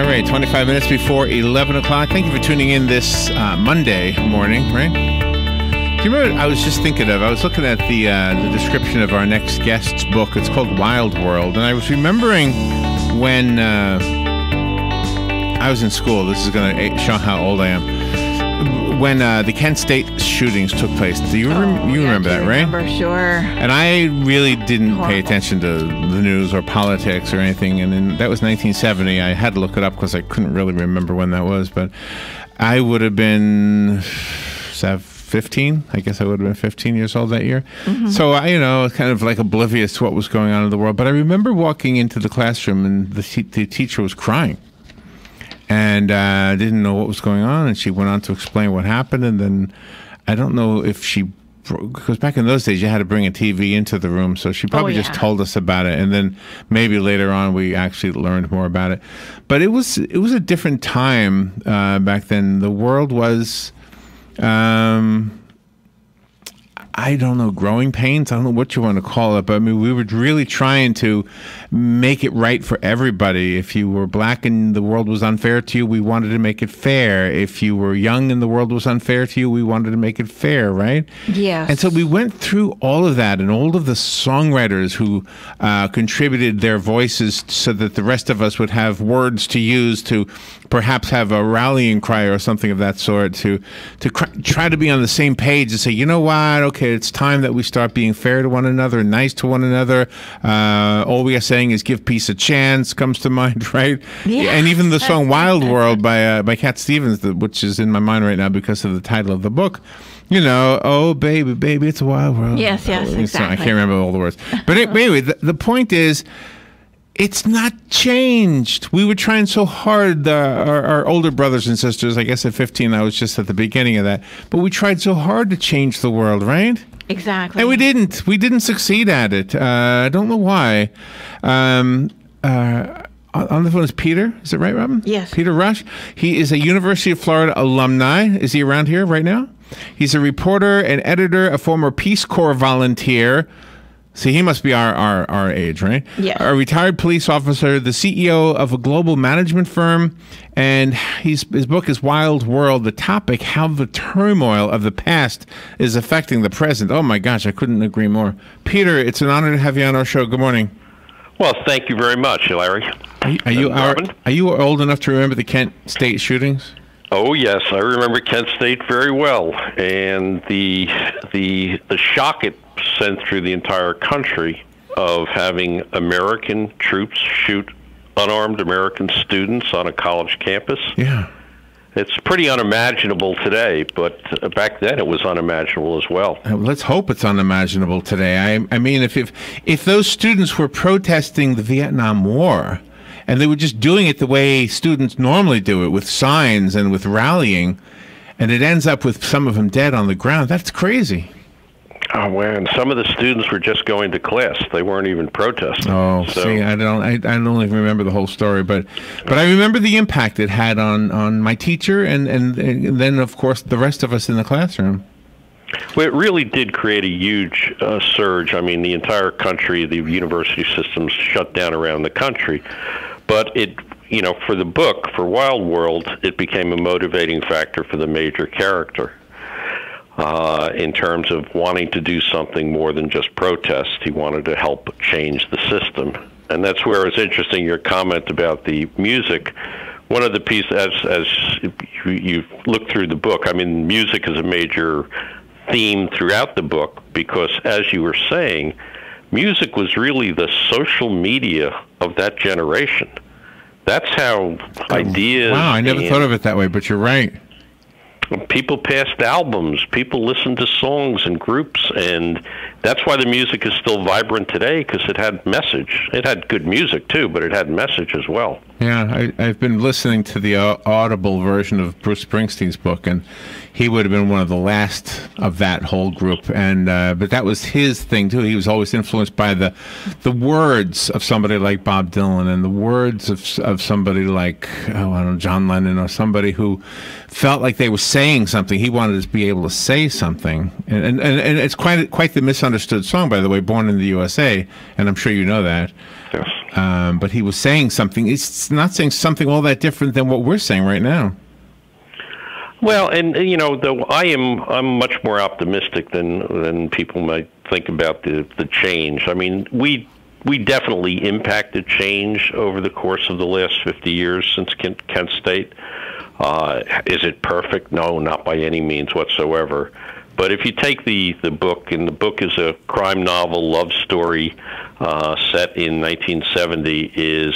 All right, 25 minutes before 11 o'clock. Thank you for tuning in this Monday morning, right? Do you remember what I was just thinking of? I was looking at the description of our next guest's book. It's called Wild World. And I was remembering when I was in school. This is going to show how old I am. When the Kent State shootings took place. Do you remember that, right? I remember, sure. And I really didn't pay attention to the news or politics or anything. And then that was 1970. I had to look it up because I couldn't really remember when that was. But I would have been 15. I guess I would have been 15 years old that year. Mm-hmm. So I, kind of like oblivious to what was going on in the world. But I remember walking into the classroom and the teacher was crying. And didn't know what was going on, and she went on to explain what happened. And then I don't know if because back in those days you had to bring a TV into the room, so she probably just told us about it. And then maybe later on we actually learned more about it. But it was a different time back then. The world was, I don't know, growing pains. I don't know what you want to call it, but I mean, we were really trying to make it right for everybody. If you were black and the world was unfair to you, we wanted to make it fair. If you were young and the world was unfair to you, we wanted to make it fair, right? Yes. And so we went through all of that, and all of the songwriters who contributed their voices so that the rest of us would have words to use to perhaps have a rallying cry or something of that sort, to try to be on the same page and say, you know what, okay, it's time that we start being fair to one another, nice to one another. All we are saying is give peace a chance, comes to mind, right? Yeah. And even the song Wild World by Cat Stevens, which is in my mind right now because of the title of the book. Oh, baby, baby, it's a wild world. Yes, exactly. I can't remember all the words. But anyway, the point is, it's not changed. We were trying so hard, our older brothers and sisters. I guess at 15, I was just at the beginning of that. But we tried so hard to change the world, right? Exactly. And we didn't. We didn't succeed at it. I don't know why. On the phone is Peter. Is it right, Robin? Yes. Peter Rush. He is a University of Florida alumni. Is he around here right now? He's a reporter, an editor, a former Peace Corps volunteer. See, he must be our age, right? Yeah. A retired police officer, the CEO of a global management firm, and his book is Wild World. The topic, how the turmoil of the past is affecting the present. Oh, my gosh, I couldn't agree more. Peter, it's an honor to have you on our show. Good morning. Well, thank you very much, Larry. Are you old enough to remember the Kent State shootings? Oh, yes, I remember Kent State very well, and the shock it sent through the entire country of having American troops shoot unarmed American students on a college campus. Yeah. It's pretty unimaginable today, but back then it was unimaginable as well. Let's hope it's unimaginable today. I mean, if those students were protesting the Vietnam War, and they were just doing it the way students normally do it, with signs and with rallying, and it ends up with some of them dead on the ground, that's crazy. Oh, man, some of the students were just going to class. They weren't even protesting. Oh, so, see, I don't even remember the whole story, but I remember the impact it had on my teacher and then, of course, the rest of us in the classroom. Well, it really did create a huge surge. I mean, the entire country, the university systems shut down around the country. But it, for the book, for Wild World, it became a motivating factor for the major character. In terms of wanting to do something more than just protest. He wanted to help change the system. And that's where it's interesting, your comment about the music. One of the pieces, as you look through the book, I mean, music is a major theme throughout the book because, as you were saying, music was really the social media of that generation. That's how ideas... Wow, I never thought of it that way, but you're right. People passed albums, people listened to songs and groups, and that's why the music is still vibrant today, because it had message. It had good music, too, but it had message as well. Yeah, I've been listening to the audible version of Bruce Springsteen's book, and he would have been one of the last of that whole group. And but that was his thing, too. He was always influenced by the words of somebody like Bob Dylan and the words of somebody like, I don't know, John Lennon, or somebody who felt like they were saying something. He wanted to be able to say something. And it's quite the misunderstood song, by the way, Born in the USA, and I'm sure you know that. Yes. but he was saying something. He's not saying something all that different than what we're saying right now. Well, and you know, though I'm much more optimistic than people might think about the change. I mean, we definitely impacted change over the course of the last 50 years since Kent State. Is it perfect? No, not by any means whatsoever. But if you take the book, and the book is a crime novel love story set in 1970, is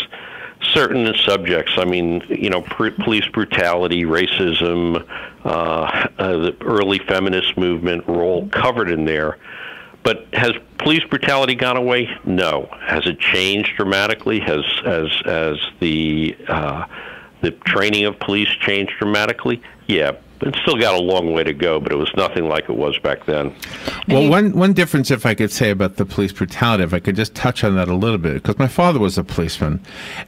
certain subjects. I mean, you know, police brutality, racism, the early feminist movement were all covered in there. But has police brutality gone away? No. Has it changed dramatically? Has the training of police changed dramatically? Yeah. It's still got a long way to go, but it was nothing like it was back then. Well, one difference, if I could say, about the police brutality, if I could just touch on that a little bit, because my father was a policeman,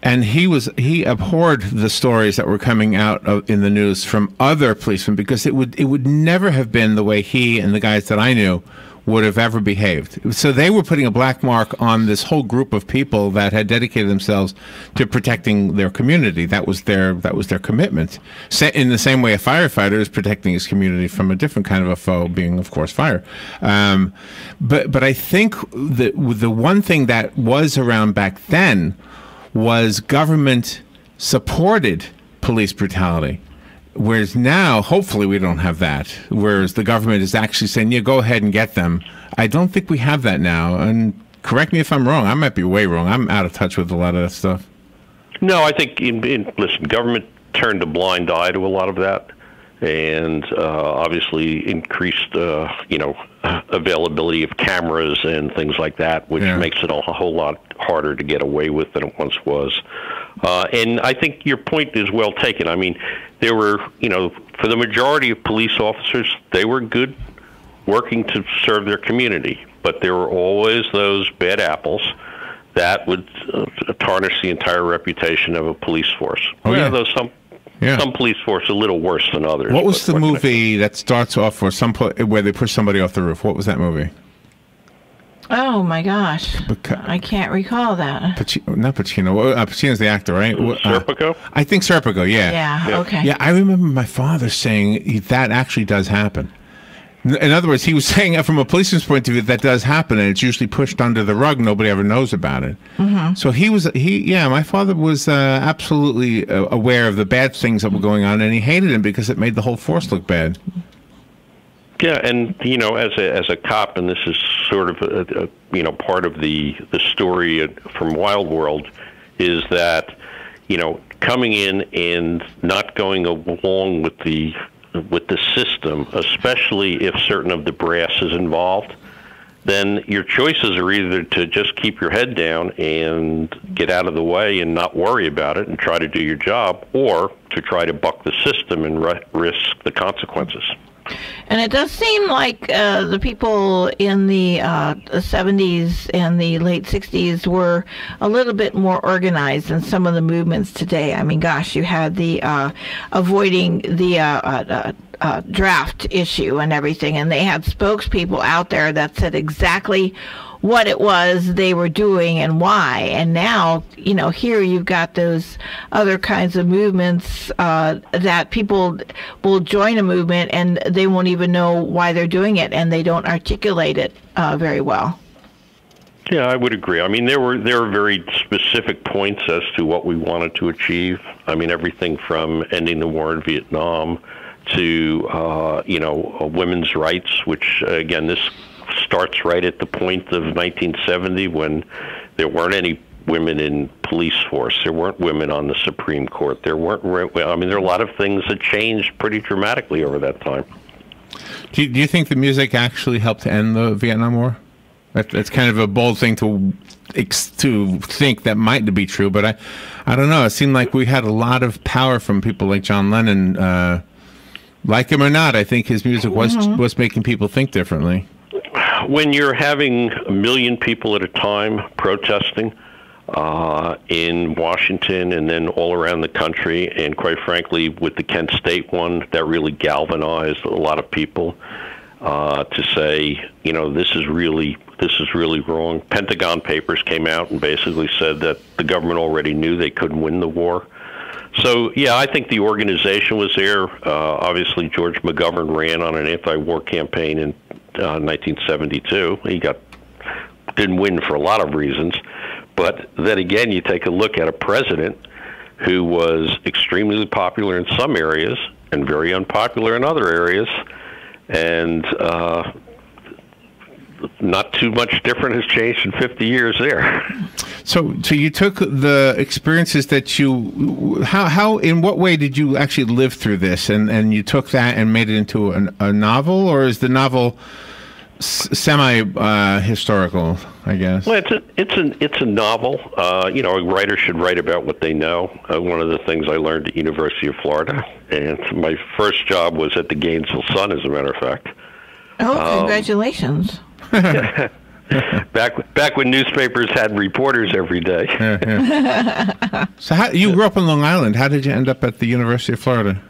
and he abhorred the stories that were coming out in the news from other policemen, because it would never have been the way he and the guys that I knew would have ever behaved. So they were putting a black mark on this whole group of people that had dedicated themselves to protecting their community. That was their commitment. In the same way a firefighter is protecting his community from a different kind of a foe, being, of course, fire. But I think that the one thing that was around back then was government supported police brutality. Whereas now, hopefully, we don't have that. Whereas the government is actually saying, yeah, go ahead and get them. I don't think we have that now. And correct me if I'm wrong. I might be way wrong. I'm out of touch with a lot of that stuff. No, I think, listen, government turned a blind eye to a lot of that, and obviously increased, availability of cameras and things like that, which makes it a whole lot harder to get away with than it once was. And I think your point is well taken. I mean, there were, for the majority of police officers, they were good, working to serve their community. But there were always those bad apples that would tarnish the entire reputation of a police force. Oh, yeah. Though some police force a little worse than others. What was the movie that starts off where they push somebody off the roof? What was that movie? Oh my gosh, I can't recall that. Not Pacino. Pacino's the actor, right? Serpico? I think Serpico. Yeah. Yeah. Okay. Yeah, I remember my father saying that actually does happen. In other words, he was saying from a policeman's point of view that does happen, and it's usually pushed under the rug. Nobody ever knows about it. Mm-hmm. So my father was absolutely aware of the bad things that were going on, and he hated him because it made the whole force look bad. Yeah, and as a cop, and this is sort of part of the story from Wild World, is that coming in and not going along with the system, especially if certain of the brass is involved, then your choices are either to just keep your head down and get out of the way and not worry about it and try to do your job, or to try to buck the system and risk the consequences. And it does seem like the people in the 70s and the late 60s were a little bit more organized than some of the movements today. I mean, gosh, you had the avoiding the draft issue and everything, and they had spokespeople out there that said exactly what it was they were doing and why. And now, here you've got those other kinds of movements that people will join a movement and they won't even know why they're doing it, and they don't articulate it very well. Yeah, I would agree. I mean, there were very specific points as to what we wanted to achieve. I mean, everything from ending the war in Vietnam to, women's rights, which, again, this starts right at the point of 1970 when there weren't any women in police force. There weren't women on the Supreme Court. There are a lot of things that changed pretty dramatically over that time. Do you think the music actually helped to end the Vietnam War? That's kind of a bold thing to think that might be true, but I don't know. It seemed like we had a lot of power from people like John Lennon. Like him or not, I think his music was making people think differently. When you're having 1 million people at a time protesting in Washington and then all around the country, and quite frankly, with the Kent State one, that really galvanized a lot of people. to say, this is really wrong. Pentagon Papers came out and basically said that the government already knew they couldn't win the war. So, yeah, I think the organization was there. Obviously, George McGovern ran on an anti-war campaign in 1972. He didn't win for a lot of reasons. But then again, you take a look at a president who was extremely popular in some areas and very unpopular in other areas. And not too much different has changed in 50 years there. So you took the experiences that how in what way did you actually live through this, and you took that and made it into a novel, or is the novel semi-historical, I guess? Well, it's a novel. A writer should write about what they know. One of the things I learned at University of Florida, and my first job was at the Gainesville Sun, as a matter of fact. Oh, congratulations. Back when newspapers had reporters every day. So you grew up on Long Island. How did you end up at the University of Florida?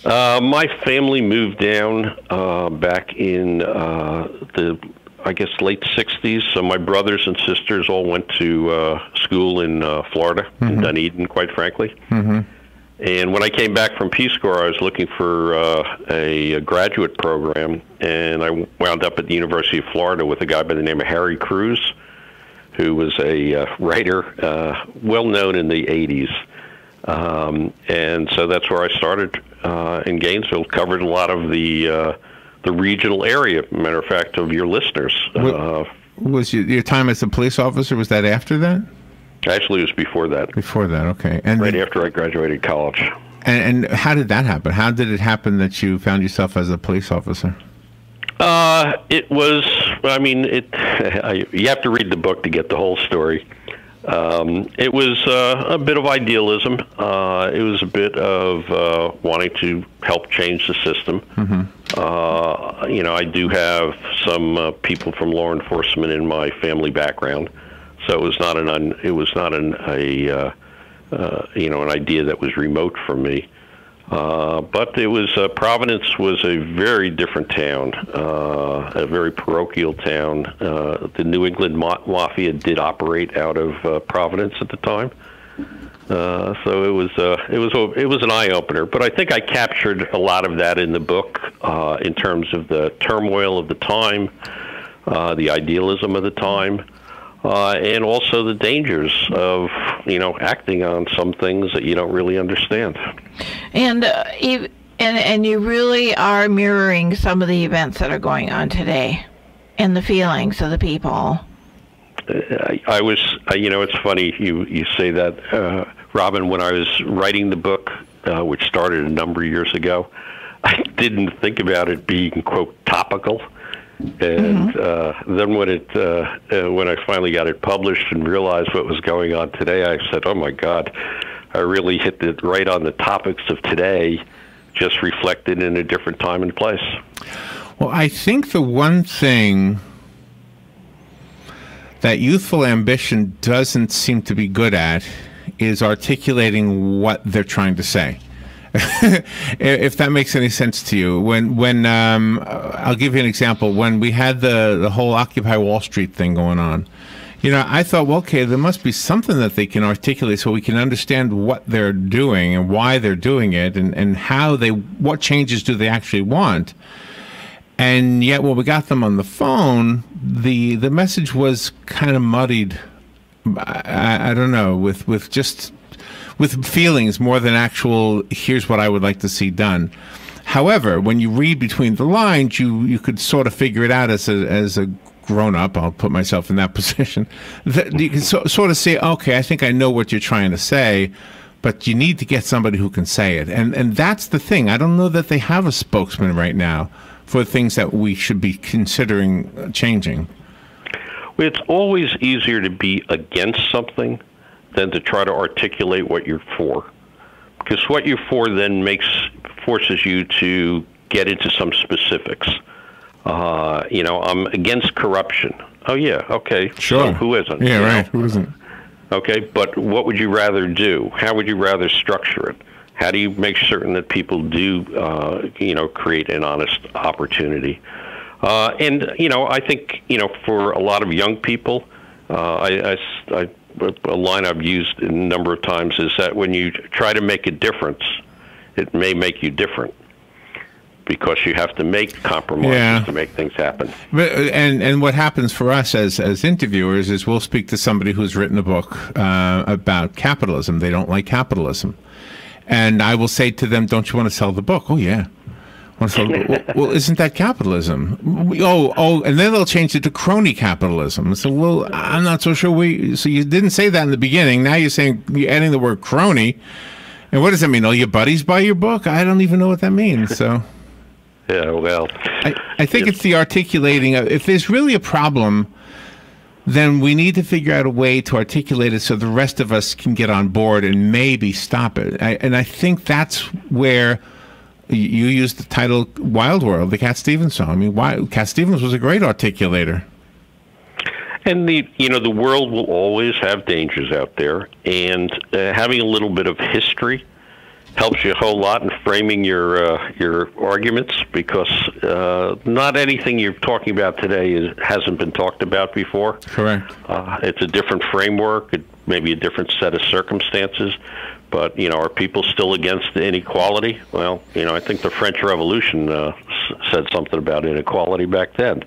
My family moved down back in the late 60s. So my brothers and sisters all went to school in Florida, in Dunedin, quite frankly. Mm-hmm. And when I came back from Peace Corps, I was looking for a graduate program, and I wound up at the University of Florida with a guy by the name of Harry Crews, who was a writer well known in the 80s. And so that's where I started in Gainesville, covered a lot of the regional area, matter of fact, of your listeners. Was your time as a police officer, was that after that? Actually, it was before that. Before that, okay. And right after I graduated college. And how did that happen? How did it happen that you found yourself as a police officer? It was, you have to read the book to get the whole story. It was a bit of idealism. It was a bit of wanting to help change the system. Mm-hmm. I do have some people from law enforcement in my family background. So it was not an idea that was remote from me, but it was Providence was a very different town, a very parochial town. The New England Mafia did operate out of Providence at the time, so it was an eye opener. But I think I captured a lot of that in the book in terms of the turmoil of the time, the idealism of the time. And also the dangers of, acting on some things that you don't really understand. And you really are mirroring some of the events that are going on today and the feelings of the people. It's funny you say that, Robin. When I was writing the book, which started a number of years ago, I didn't think about it being, quote, topical. And then when I finally got it published and realized what was going on today, I said, "Oh my God, I really hit it right on the topics of today, just reflected in a different time and place." Well, I think the one thing that youthful ambition doesn't seem to be good at is articulating what they're trying to say. If that makes any sense to you. When I'll give you an example. When we had the whole Occupy Wall Street thing going on, I thought, well, okay, there must be something that they can articulate so we can understand what they're doing and why they're doing it, and what changes do they actually want. And yet when we got them on the phone, the message was kind of muddied. I don't know, with feelings more than actual, here's what I would like to see done. However, when you read between the lines, you could sort of figure it out as a grown-up. I'll put myself in that position. That you can sort of say, okay, I think I know what you're trying to say, but you need to get somebody who can say it. And that's the thing. I don't know that they have a spokesman right now for things that we should be considering changing. Well, it's always easier to be against something than to try to articulate what you're for. Because what you're for then forces you to get into some specifics. I'm against corruption. Oh, yeah, okay. Sure. So who isn't? Yeah, right. Who isn't? Okay, but what would you rather do? How would you rather structure it? How do you make certain that people do, create an honest opportunity? And I think for a lot of young people, a line I've used a number of times is that when you try to make a difference, it may make you different, because you have to make compromises to make things happen. But, and what happens for us as interviewers is we'll speak to somebody who's written a book about capitalism. They don't like capitalism. And I will say to them, don't you want to sell the book? Oh, yeah. Well, isn't that capitalism? Oh, and then they'll change it to crony capitalism. So, well, I'm not so sure so you didn't say that in the beginning. Now you're adding the word crony. And what does that mean? All your buddies buy your book? I don't even know what that means. So, yeah, well, I think it's the articulating. If there's really a problem, then we need to figure out a way to articulate it so the rest of us can get on board and maybe stop it. And I think that's where you used the title Wild World, the Cat Stevens song. I mean, Cat Stevens was a great articulator. And the world will always have dangers out there, and having a little bit of history helps you a whole lot in framing your arguments, because not anything you're talking about today hasn't been talked about before. Correct. It's a different framework, maybe a different set of circumstances. But, are people still against inequality? Well, I think the French Revolution said something about inequality back then.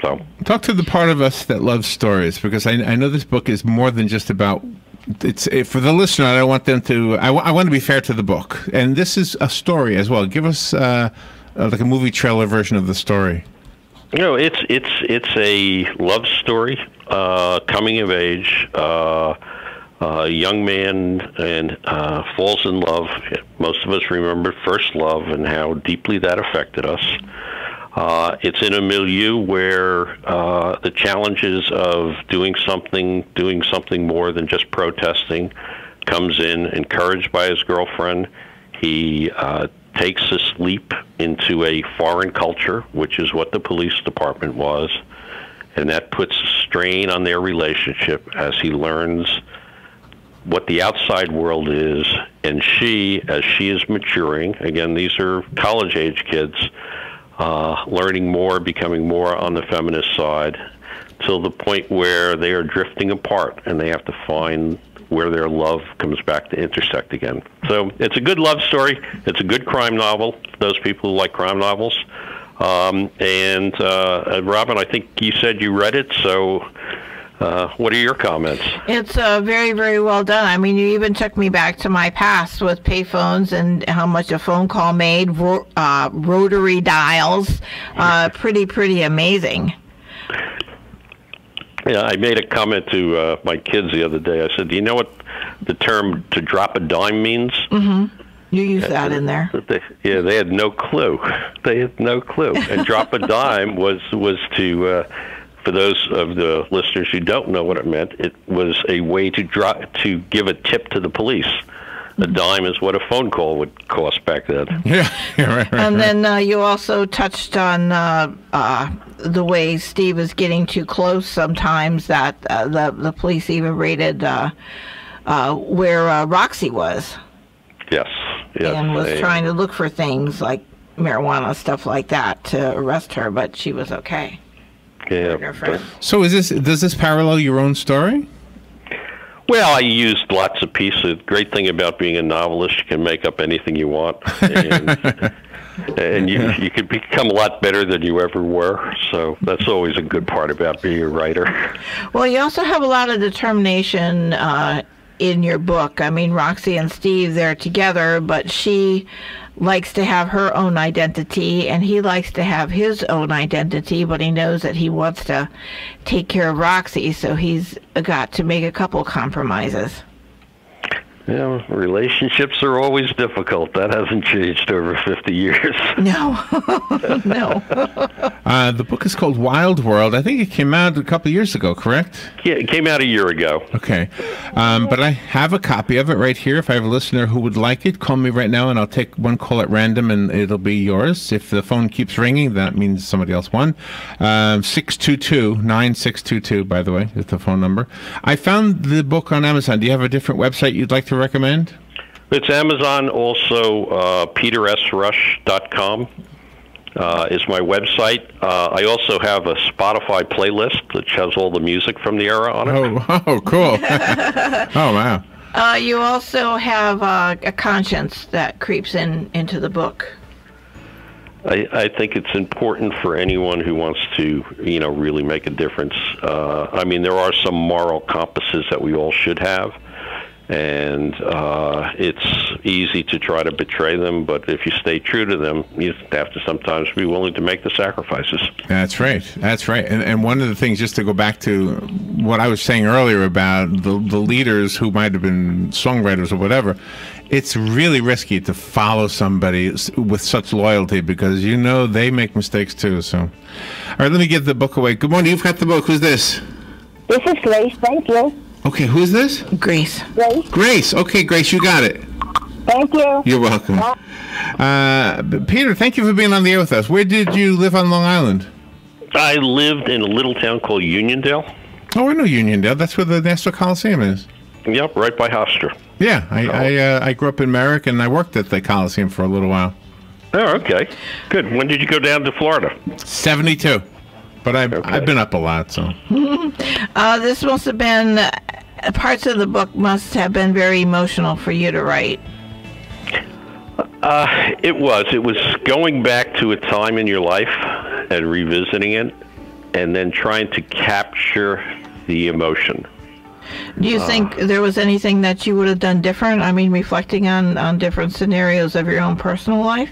So, talk to the part of us that loves stories, because I know this book is more than just about. For the listener, I don't want them to. I want to be fair to the book, and this is a story as well. Give us like a movie trailer version of the story. It's a love story, coming of age. A young man and falls in love. Most of us remember first love and how deeply that affected us. It's in a milieu where the challenges of doing something more than just protesting comes in. Encouraged by his girlfriend, he takes this leap into a foreign culture, which is what the police department was, and that puts a strain on their relationship as he learns what the outside world is. And as she is maturing, again, these are college-age kids, learning more, becoming more on the feminist side, till the point where they are drifting apart, and they have to find where their love comes back to intersect again. So it's a good love story. It's a good crime novel, those people who like crime novels. And Robin, I think you said you read it, so what are your comments? It's very, very well done. I mean, you even took me back to my past with payphones and how much a phone call made, rotary dials. Pretty amazing. Yeah, I made a comment to my kids the other day. I said, do you know what the term "to drop a dime" means? Mm-hmm. You used that in there. They had no clue. They had no clue. And drop a dime was to... for those of the listeners who don't know what it meant, it was a way to give a tip to the police. A dime is what a phone call would cost back then. Yeah, right. And then you also touched on the way Steve is getting too close sometimes, that the police even raided where Roxy was. Yes. And was trying to look for things like marijuana, stuff like that, to arrest her, but she was okay. Yeah. So does this parallel your own story? Well, I used lots of pieces. The great thing about being a novelist, you can make up anything you want, and you can become a lot better than you ever were. So that's always a good part about being a writer. Well, you also have a lot of determination in your book. I mean, Roxy and Steve, they're together, but she likes to have her own identity, and he likes to have his own identity, but he knows that he wants to take care of Roxy, so he's got to make a couple compromises. Yeah, relationships are always difficult. That hasn't changed over 50 years. No, no. The book is called Wild World. I think it came out a couple of years ago, correct? Yeah, it came out a year ago. Okay. But I have a copy of it right here. If I have a listener who would like it, call me right now, and I'll take one call at random, and it'll be yours. If the phone keeps ringing, that means somebody else won. 622-9622, by the way, is the phone number. I found the book on Amazon. Do you have a different website you'd like to recommend? It's Amazon, also petersrush.com. is my website. I also have a Spotify playlist which has all the music from the era on it. Oh, cool. Oh, wow. You also have a conscience that creeps into the book. I think it's important for anyone who wants to, really make a difference. I mean, there are some moral compasses that we all should have, and it's easy to try to betray them, but if you stay true to them, you have to sometimes be willing to make the sacrifices. That's right. That's right. And one of the things, just to go back to what I was saying earlier about the leaders who might have been songwriters or whatever, it's really risky to follow somebody with such loyalty because they make mistakes too. So, all right, let me give the book away. Good morning. You've got the book. Who's this? This is Grace. Thank you. Okay, who is this? Grace. Grace. Okay, Grace, you got it. Thank you. You're welcome. Peter, thank you for being on the air with us. Where did you live on Long Island? I lived in a little town called Uniondale. Oh, I know Uniondale. That's where the Nassau Coliseum is. Yep, right by Hofstra. Yeah, I grew up in Merrick, and I worked at the Coliseum for a little while. Oh, okay. Good. When did you go down to Florida? 72. But I've been up a lot, so. This must have been, parts of the book must have been very emotional for you to write. It was. It was going back to a time in your life and revisiting it, and then trying to capture the emotion. Do you think there was anything that you would have done different? I mean, reflecting on different scenarios of your own personal life?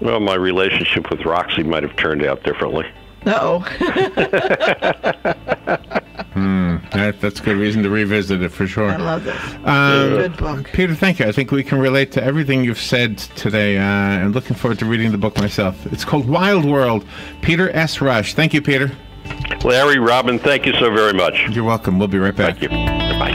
Well, my relationship with Roxy might have turned out differently. Uh-oh. That's a good reason to revisit it for sure. I love this. Good book. Peter, thank you. I think we can relate to everything you've said today, and looking forward to reading the book myself. It's called Wild World. Peter S. Rush. Thank you, Peter. Larry, Robin, thank you so very much. You're welcome. We'll be right back. Thank you. Bye.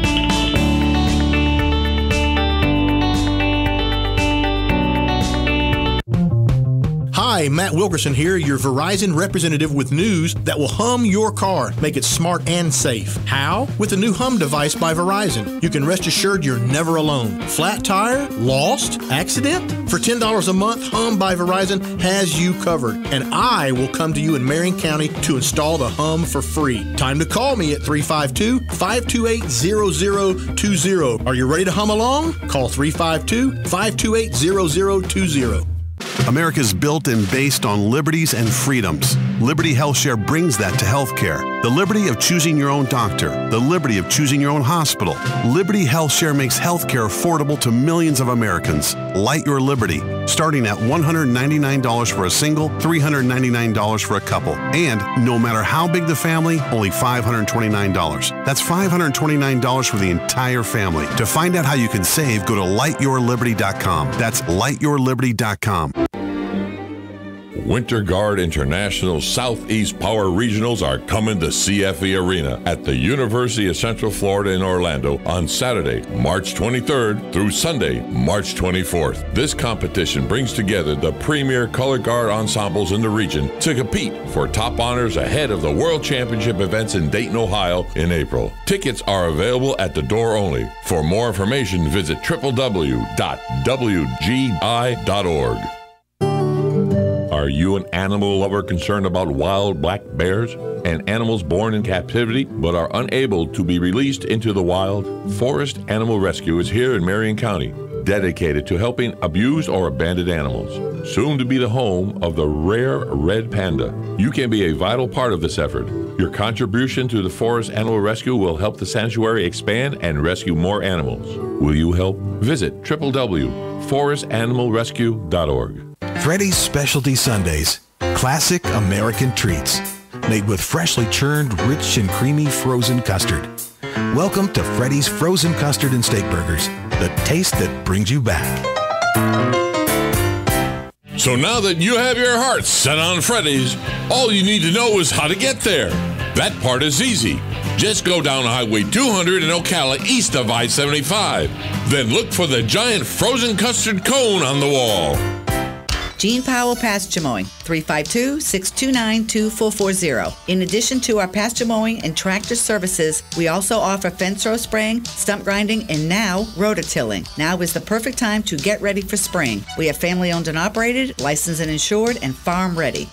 Hi, Matt Wilkerson here, your Verizon representative with news that will hum your car, make it smart and safe. How? With the new Hum device by Verizon. You can rest assured you're never alone. Flat tire? Lost? Accident? For $10 a month, Hum by Verizon has you covered. And I will come to you in Marion County to install the Hum for free. Time to call me at 352-528-0020. Are you ready to hum along? Call 352-528-0020. America's built and based on liberties and freedoms. Liberty HealthShare brings that to healthcare. The liberty of choosing your own doctor. The liberty of choosing your own hospital. Liberty HealthShare makes healthcare affordable to millions of Americans. Light your liberty, starting at $199 for a single, $399 for a couple. And no matter how big the family, only $529. That's $529 for the entire family. To find out how you can save, go to lightyourliberty.com. That's lightyourliberty.com. Winter Guard International Southeast Power Regionals are coming to CFE Arena at the University of Central Florida in Orlando on Saturday, March 23rd through Sunday, March 24th. This competition brings together the premier color guard ensembles in the region to compete for top honors ahead of the World Championship events in Dayton, Ohio in April. Tickets are available at the door only. For more information, visit www.wgi.org. Are you an animal lover concerned about wild black bears and animals born in captivity but are unable to be released into the wild? Forest Animal Rescue is here in Marion County, dedicated to helping abused or abandoned animals, soon to be the home of the rare red panda. You can be a vital part of this effort. Your contribution to the Forest Animal Rescue will help the sanctuary expand and rescue more animals. Will you help? Visit www.forestanimalrescue.org. Freddy's Specialty Sundays, classic American treats, made with freshly churned, rich and creamy frozen custard. Welcome to Freddy's Frozen Custard and Steak Burgers, the taste that brings you back. So now that you have your heart set on Freddy's, all you need to know is how to get there. That part is easy. Just go down Highway 200 in Ocala east of I-75. Then look for the giant frozen custard cone on the wall. Gene Powell Pasture Mowing, 352-629-2440. In addition to our pasture mowing and tractor services, we also offer fence row spraying, stump grinding, and now rototilling. Now is the perfect time to get ready for spring. We are family owned and operated, licensed and insured, and farm ready.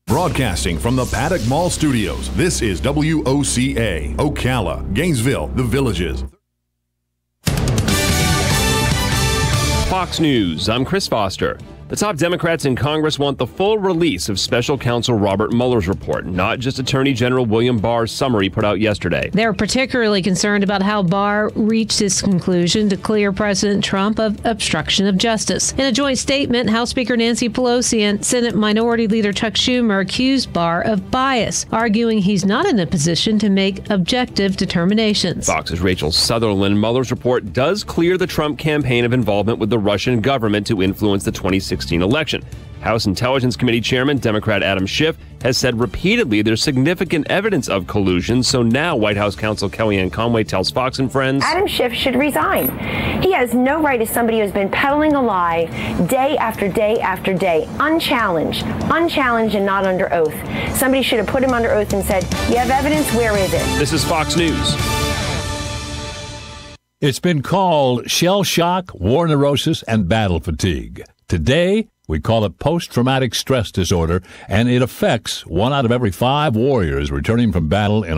Broadcasting from the Paddock Mall Studios, this is WOCA, Ocala, Gainesville, The Villages. Fox News, I'm Chris Foster. The top Democrats in Congress want the full release of Special Counsel Robert Mueller's report, not just Attorney General William Barr's summary put out yesterday. They're particularly concerned about how Barr reached his conclusion to clear President Trump of obstruction of justice. In a joint statement, House Speaker Nancy Pelosi and Senate Minority Leader Chuck Schumer accused Barr of bias, arguing he's not in a position to make objective determinations. Fox's Rachel Sutherland. Mueller's report does clear the Trump campaign of involvement with the Russian government to influence the 2016 election. House Intelligence Committee Chairman Democrat Adam Schiff has said repeatedly there's significant evidence of collusion, so now White House counsel Kellyanne Conway tells Fox and Friends Adam Schiff should resign. He has no right as somebody who's been peddling a lie day after day after day, unchallenged and not under oath. Somebody should have put him under oath and said, you have evidence, where is it? This is Fox News. It's been called shell shock, war neurosis, and battle fatigue. Today, we call it post-traumatic stress disorder, and it affects 1 out of every 5 warriors returning from battle in